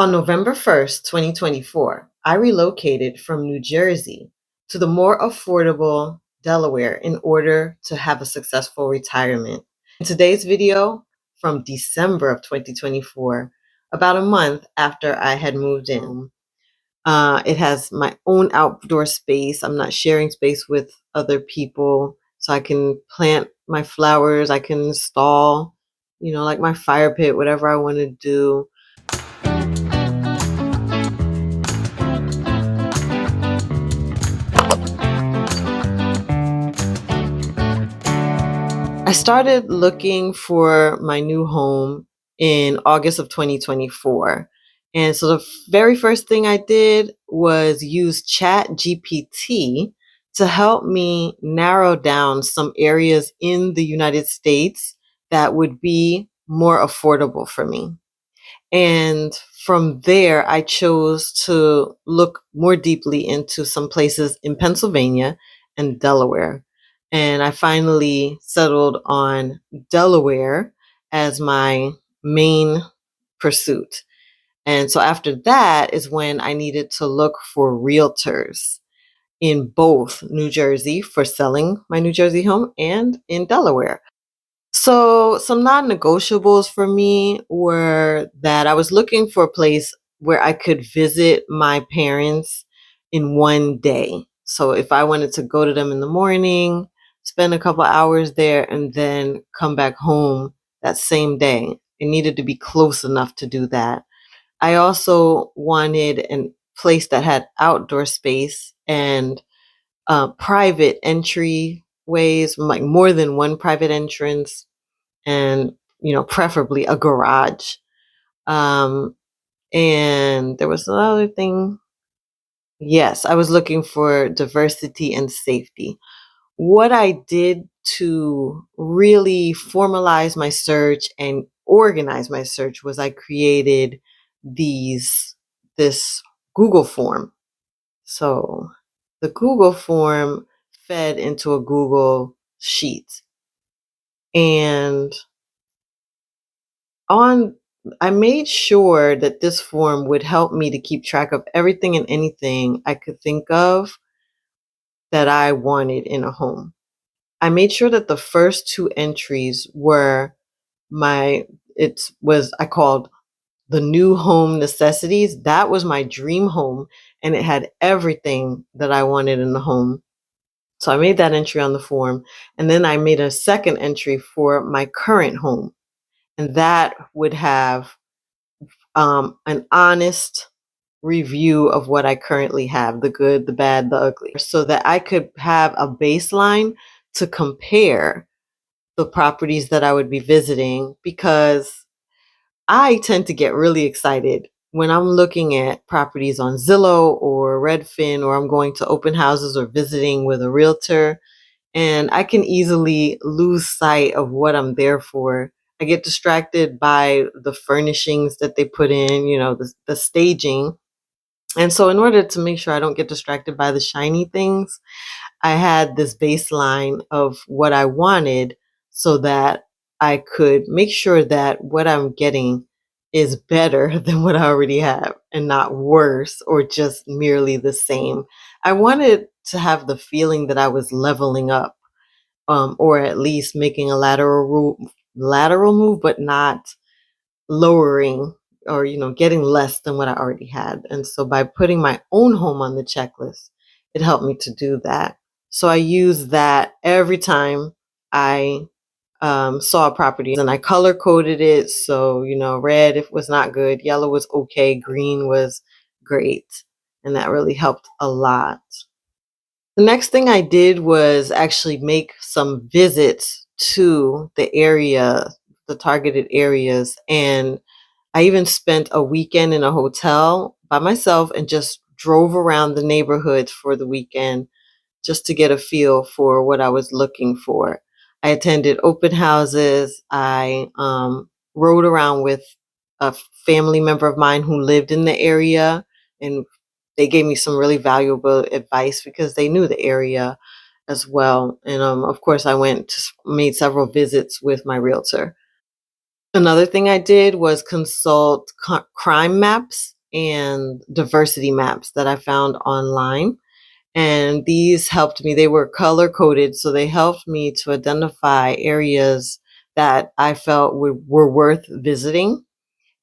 On November 1st, 2024, I relocated from New Jersey to the more affordable Delaware in order to have a successful retirement. In today's video, from December of 2024, about a month after I had moved in, it has my own outdoor space. I'm not sharing space with other people, so I can plant my flowers. I can install, like my fire pit, whatever I want to do. I started looking for my new home in August of 2024. And so the very first thing I did was use Chat GPT to help me narrow down some areas in the United States that would be more affordable for me. And from there, I chose to look more deeply into some places in Pennsylvania and Delaware. And I finally settled on Delaware as my main pursuit. And so after that is when I needed to look for realtors in both New Jersey for selling my New Jersey home and in Delaware. So, some non negotiables for me were that I was looking for a place where I could visit my parents in one day. So, if I wanted to go to them in the morning, spend a couple hours there, and then come back home that same day, it needed to be close enough to do that. I also wanted a place that had outdoor space and private entry ways, like more than one private entrance and preferably a garage. Um, and there was another thing. Yes, I was looking for diversity and safety. What I did to really formalize my search and organize my search was I created this Google form. So the Google form fed into a Google sheet. And on I made sure that this form would help me to keep track of everything and anything I could think of that I wanted in a home. I made sure that the first two entries were my it was I called the new home necessities. That was my dream home and it had everything that I wanted in the home. So I made that entry on the form and then I made a second entry for my current home and that would have an honest review of what I currently have, the good, the bad, the ugly, so that I could have a baseline to compare the properties that I would be visiting because I tend to get really excited when I'm looking at properties on Zillow or Redfin or I'm going to open houses or visiting with a realtor and I can easily lose sight of what I'm there for. I get distracted by the furnishings that they put in, the staging. And so, in order to make sure I don't get distracted by the shiny things, I had this baseline of what I wanted so that I could make sure that what I'm getting is better than what I already have and not worse or just merely the same. I wanted to have the feeling that I was leveling up or at least making a lateral move, but not lowering or getting less than what I already had. And so by putting my own home on the checklist, it helped me to do that. So I use that every time I saw a property and I color coded it. So, red if was not good, yellow was okay, green was great. And that really helped a lot. The next thing I did was actually make some visits to the area, the targeted areas. And I even spent a weekend in a hotel by myself and just drove around the neighborhoods for the weekend just to get a feel for what I was looking for. I attended open houses. I rode around with a family member of mine who lived in the area, and they gave me some really valuable advice because they knew the area as well. And of course, I made several visits with my realtor. Another thing I did was consult crime maps and diversity maps that I found online. And these helped me. They were color coded, so they helped me to identify areas that I felt were worth visiting.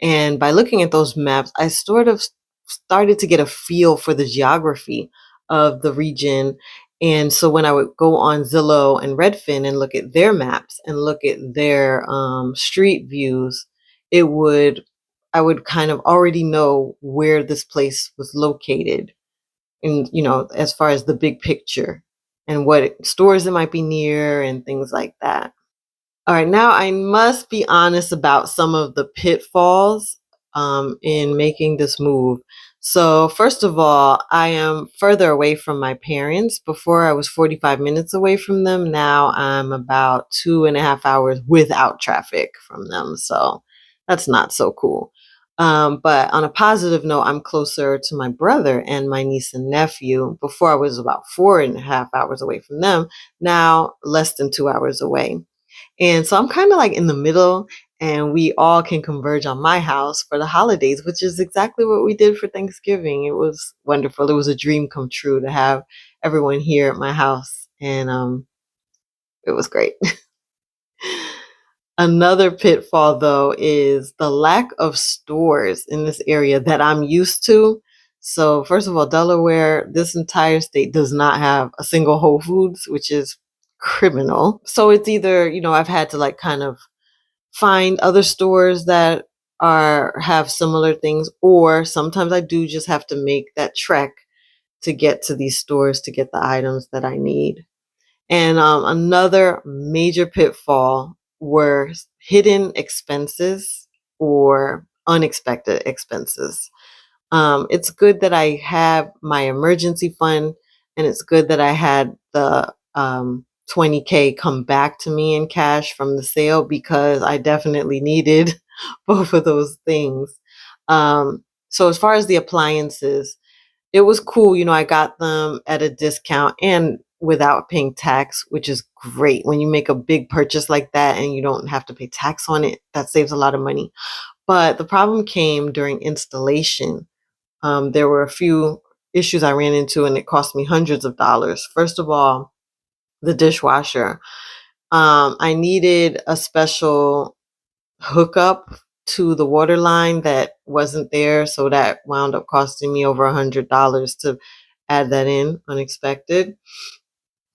And by looking at those maps, I sort of started to get a feel for the geography of the region. And so when I would go on Zillow and Redfin and look at their maps and look at their street views, it would I would kind of already know where this place was located, and as far as the big picture and what stores it might be near and things like that. All right, now I must be honest about some of the pitfalls in making this move. So, first of all, I am further away from my parents. Before I was 45 minutes away from them. Now I'm about 2.5 hours without traffic from them. So, that's not so cool. But on a positive note, I'm closer to my brother and my niece and nephew. Before I was about 4.5 hours away from them. Now, less than 2 hours away. And so I'm kind of like in the middle, and we all can converge on my house for the holidays, which is exactly what we did for Thanksgiving. It was wonderful. It was a dream come true to have everyone here at my house, and it was great. Another pitfall, though, is the lack of stores in this area that I'm used to. So, first of all, Delaware, this entire state does not have a single Whole Foods, which is criminal. So it's either, I've had to like kind of find other stores that are have similar things, or sometimes I do just have to make that trek to get to these stores to get the items that I need. And another major pitfall were hidden expenses or unexpected expenses. It's good that I have my emergency fund, and it's good that I had the 20K come back to me in cash from the sale, because I definitely needed both of those things. So as far as the appliances, it was cool. I got them at a discount and without paying tax, which is great. When you make a big purchase like that and you don't have to pay tax on it, that saves a lot of money. But the problem came during installation. There were a few issues I ran into, and it cost me hundreds of dollars. First of all, the dishwasher. I needed a special hookup to the water line that wasn't there, so that wound up costing me over $100 to add that in unexpected.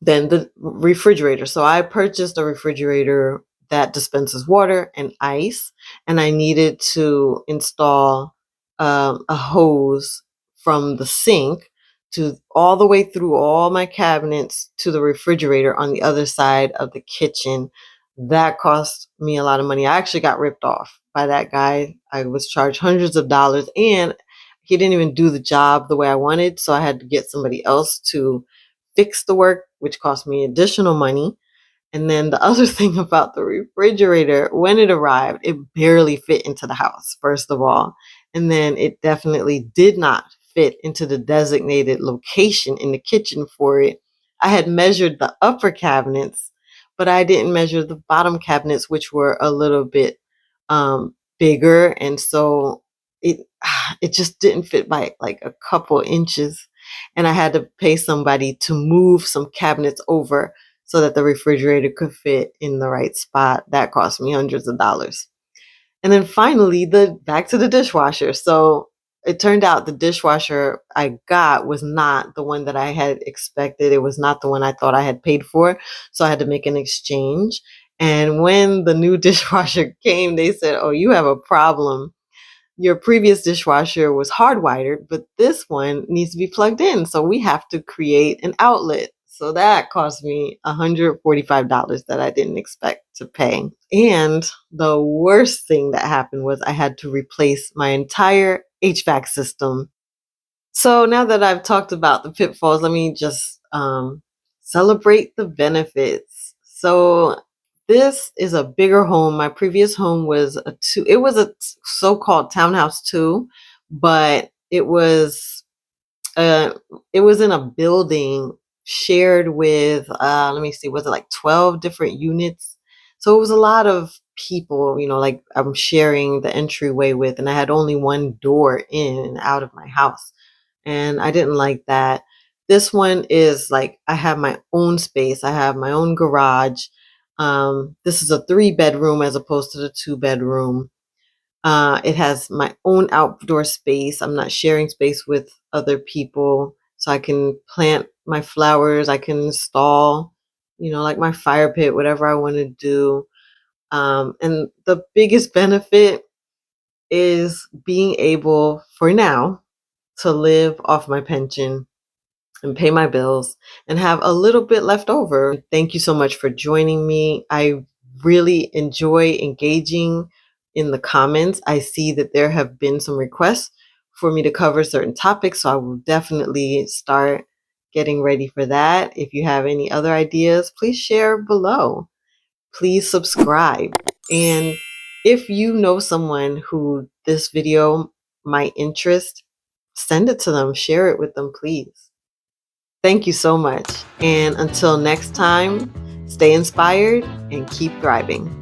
Then the refrigerator. So I purchased a refrigerator that dispenses water and ice, and I needed to install a hose from the sink to all the way through all my cabinets to the refrigerator on the other side of the kitchen. That cost me a lot of money. I actually got ripped off by that guy. I was charged hundreds of dollars, and he didn't even do the job the way I wanted. So I had to get somebody else to fix the work, which cost me additional money. And then the other thing about the refrigerator, when it arrived, it barely fit into the house, first of all. And then it definitely did not fit into the designated location in the kitchen for it. I had measured the upper cabinets, but I didn't measure the bottom cabinets, which were a little bit bigger. And so it it just didn't fit by like a couple inches. And I had to pay somebody to move some cabinets over so that the refrigerator could fit in the right spot. That cost me hundreds of dollars. And then finally, the back to the dishwasher. So it turned out the dishwasher I got was not the one that I had expected. It was not the one I thought I had paid for. So I had to make an exchange. And when the new dishwasher came, they said, "Oh, you have a problem. Your previous dishwasher was hardwired, but this one needs to be plugged in. So we have to create an outlet." So that cost me $145 that I didn't expect to pay. And the worst thing that happened was I had to replace my entire HVAC system. So now that I've talked about the pitfalls, let me just celebrate the benefits. So this is a bigger home. My previous home was a two. It was a so-called townhouse two, but uh, it was in a building shared with let me see, was it like 12 different units? So it was a lot of people, like I'm sharing the entryway with, and I had only one door in and out of my house. And I didn't like that. This one is like I have my own space, I have my own garage. This is a 3 bedroom as opposed to the 2 bedroom. It has my own outdoor space. I'm not sharing space with other people. So I can plant my flowers. I can install, like my fire pit, whatever I want to do. And the biggest benefit is being able, for now, to live off my pension and pay my bills and have a little bit left over. Thank you so much for joining me. I really enjoy engaging in the comments. I see that there have been some requests for me to cover certain topics, so I will definitely start getting ready for that. If you have any other ideas, please share below. Please subscribe. And if you know someone who this video might interest, send it to them, share it with them, please. Thank you so much. And until next time, stay inspired and keep thriving.